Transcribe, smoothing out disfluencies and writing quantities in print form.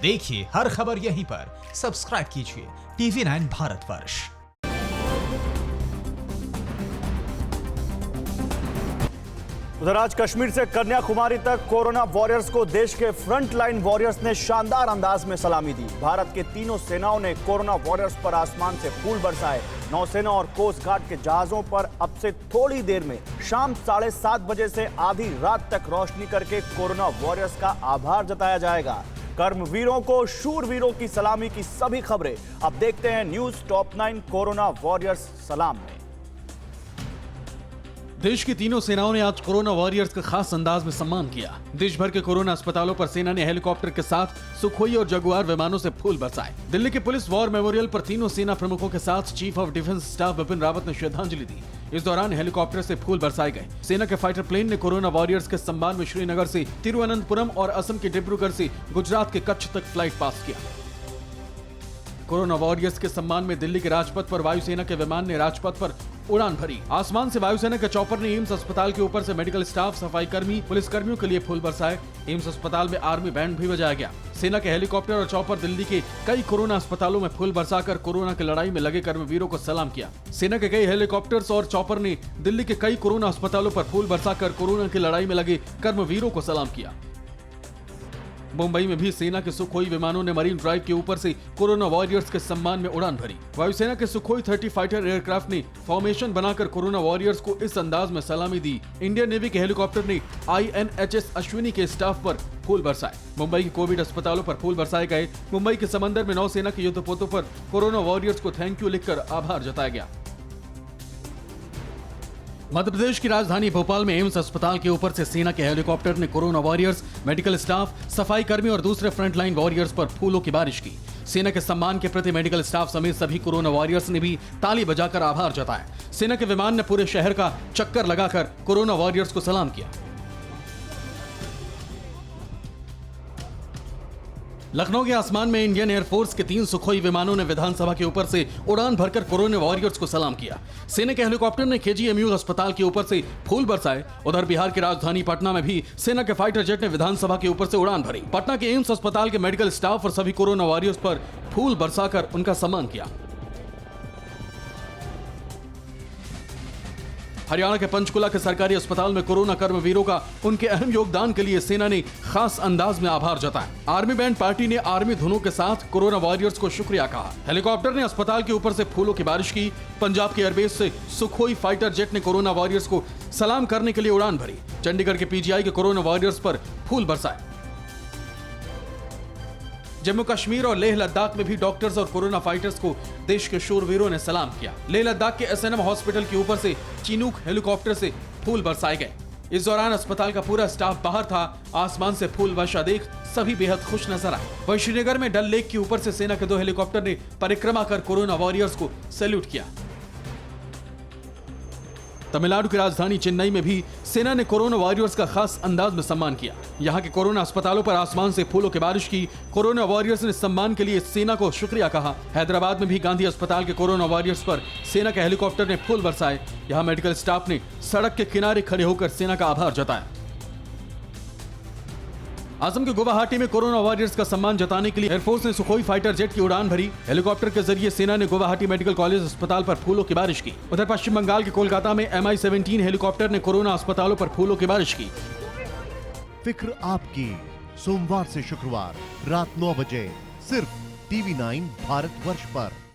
देखिए हर खबर यहीं पर। सब्सक्राइब कीजिए TV9 भारतवर्ष। उधर आज कश्मीर से कन्याकुमारी तक कोरोना वॉरियर्स को देश के फ्रंट लाइन वॉरियर्स ने शानदार अंदाज में सलामी दी। भारत के तीनों सेनाओं ने कोरोना वॉरियर्स पर आसमान से फूल बरसाए। नौसेना और कोस्ट गार्ड के जहाजों पर अब से थोड़ी देर में शाम 7:30 बजे से आधी रात तक रोशनी करके कोरोना वॉरियर्स का आभार जताया जाएगा। कर्मवीरों को शूरवीरों की सलामी की सभी खबरें अब देखते हैं न्यूज टॉप 9 कोरोना वॉरियर्स सलाम में। देश की तीनों सेनाओं ने आज कोरोना वॉरियर्स का खास अंदाज में सम्मान किया। देश भर के कोरोना अस्पतालों पर सेना ने हेलीकॉप्टर के साथ सुखोई और जगुआर विमानों से फूल बरसाए। दिल्ली के पुलिस वॉर मेमोरियल पर तीनों सेना प्रमुखों के साथ chief of defence staff Bipin Rawat ने श्रद्धांजलि दी। इस दौरान हेलीकॉप्टर से फूल बरसाए गए। सेना के फाइटर प्लेन ने कोरोना वॉरियर्स के सम्मान में श्रीनगर से तिरुवनंतपुरम और असम के डिब्रूगढ़ से गुजरात के कच्छ तक फ्लाइट पास किया। कोरोना वॉरियर्स के सम्मान में दिल्ली के राजपथ पर वायुसेना के विमान ने राजपथ पर उड़ान भरी। आसमान से वायुसेना के चॉपर ने एम्स अस्पताल के ऊपर से मेडिकल स्टाफ, सफाई कर्मी, पुलिस कर्मियों के लिए फूल बरसाए। एम्स अस्पताल में आर्मी बैंड भी बजाया गया। सेना के हेलीकॉप्टर और चॉपर दिल्ली के कई कोरोना अस्पतालों में फूल बरसाकर कोरोना की लड़ाई में लगे कर्मवीरों को सलाम किया। सेना के कई हेलीकॉप्टर्स और चॉपर ने दिल्ली के कई कोरोना अस्पतालों पर फूल बरसाकर कोरोना की लड़ाई में लगे कर्मवीरों को सलाम किया। मुंबई में भी सेना के सुखोई विमानों ने मरीन ड्राइव के ऊपर से कोरोना वॉरियर्स के सम्मान में उड़ान भरी। वायुसेना के सुखोई 30 फाइटर एयरक्राफ्ट ने फॉर्मेशन बनाकर कोरोना वॉरियर्स को इस अंदाज में सलामी दी। इंडियन नेवी के हेलीकॉप्टर ने INHS अश्विनी के स्टाफ पर फूल बरसाए। मुंबई के कोविड अस्पतालों पर फूल बरसाए गए। मुंबई के समंदर में नौसेना के युद्धपोतों पर कोरोना वॉरियर्स को थैंक यू लिखकर आभार जताया गया। मध्य प्रदेश की राजधानी भोपाल में एम्स अस्पताल के ऊपर से सेना के हेलीकॉप्टर ने कोरोना वॉरियर्स, मेडिकल स्टाफ, सफाई कर्मी और दूसरे फ्रंटलाइन वॉरियर्स पर फूलों की बारिश की। सेना के सम्मान के प्रति मेडिकल स्टाफ समेत सभी कोरोना वॉरियर्स ने भी ताली बजाकर आभार जताया। सेना के विमान ने पूरे शहर का चक्कर लगाकर कोरोना वॉरियर्स को सलाम किया। लखनऊ के आसमान में इंडियन एयरफोर्स के 3 सुखोई विमानों ने विधानसभा के ऊपर से उड़ान भरकर कोरोना वॉरियर्स को सलाम किया। सेना के हेलीकॉप्टर ने KGMU अस्पताल के ऊपर से फूल बरसाए। उधर बिहार की राजधानी पटना में भी सेना के फाइटर जेट ने विधानसभा के ऊपर से उड़ान भरी। पटना के एम्स अस्पताल के मेडिकल स्टाफ और सभी कोरोना वॉरियर्स पर फूल बरसाकर उनका सम्मान किया। हरियाणा के पंचकुला के सरकारी अस्पताल में कोरोना कर्मवीरों का उनके अहम योगदान के लिए सेना ने खास अंदाज में आभार जताया। आर्मी बैंड पार्टी ने आर्मी धुनों के साथ कोरोना वॉरियर्स को शुक्रिया कहा। हेलीकॉप्टर ने अस्पताल के ऊपर से फूलों की बारिश की। पंजाब के एयरबेस से सुखोई फाइटर जेट ने कोरोना वॉरियर्स को सलाम करने के लिए उड़ान भरी। चंडीगढ़ के PGI के कोरोना वॉरियर्स पर फूल बरसाए। जम्मू कश्मीर और लेह लद्दाख में भी डॉक्टर्स और कोरोना फाइटर्स को देश के शूरवीरों ने सलाम किया। लेह लद्दाख के SNM हॉस्पिटल के ऊपर से चिनूक हेलीकॉप्टर से फूल बरसाए गए। इस दौरान अस्पताल का पूरा स्टाफ बाहर था। आसमान से फूल वर्षा देख सभी बेहद खुश नजर आए। वहीं श्रीनगर में डल लेक के ऊपर से सेना के 2 हेलीकॉप्टर ने परिक्रमा कर कोरोना वॉरियर्स को सैल्यूट किया। तमिलनाडु की राजधानी चेन्नई में भी सेना ने कोरोना वॉरियर्स का खास अंदाज में सम्मान किया। यहाँ के कोरोना अस्पतालों पर आसमान से फूलों की बारिश की। कोरोना वॉरियर्स ने सम्मान के लिए सेना को शुक्रिया कहा। हैदराबाद में भी गांधी अस्पताल के कोरोना वॉरियर्स पर सेना के हेलीकॉप्टर ने फूल बरसाए। यहाँ मेडिकल स्टाफ ने सड़क के किनारे खड़े होकर सेना का आभार जताया। असम के गुवाहाटी में कोरोना वॉरियर्स का सम्मान जताने के लिए एयरफोर्स ने सुखोई फाइटर जेट की उड़ान भरी। हेलीकॉप्टर के जरिए सेना ने गुवाहाटी मेडिकल कॉलेज अस्पताल पर फूलों की बारिश की। उधर पश्चिम बंगाल के कोलकाता में MI-17 हेलीकॉप्टर ने कोरोना अस्पतालों पर फूलों की बारिश की। फिक्र आपकी, सोमवार से शुक्रवार रात 9 बजे सिर्फ TV9 भारतवर्ष पर।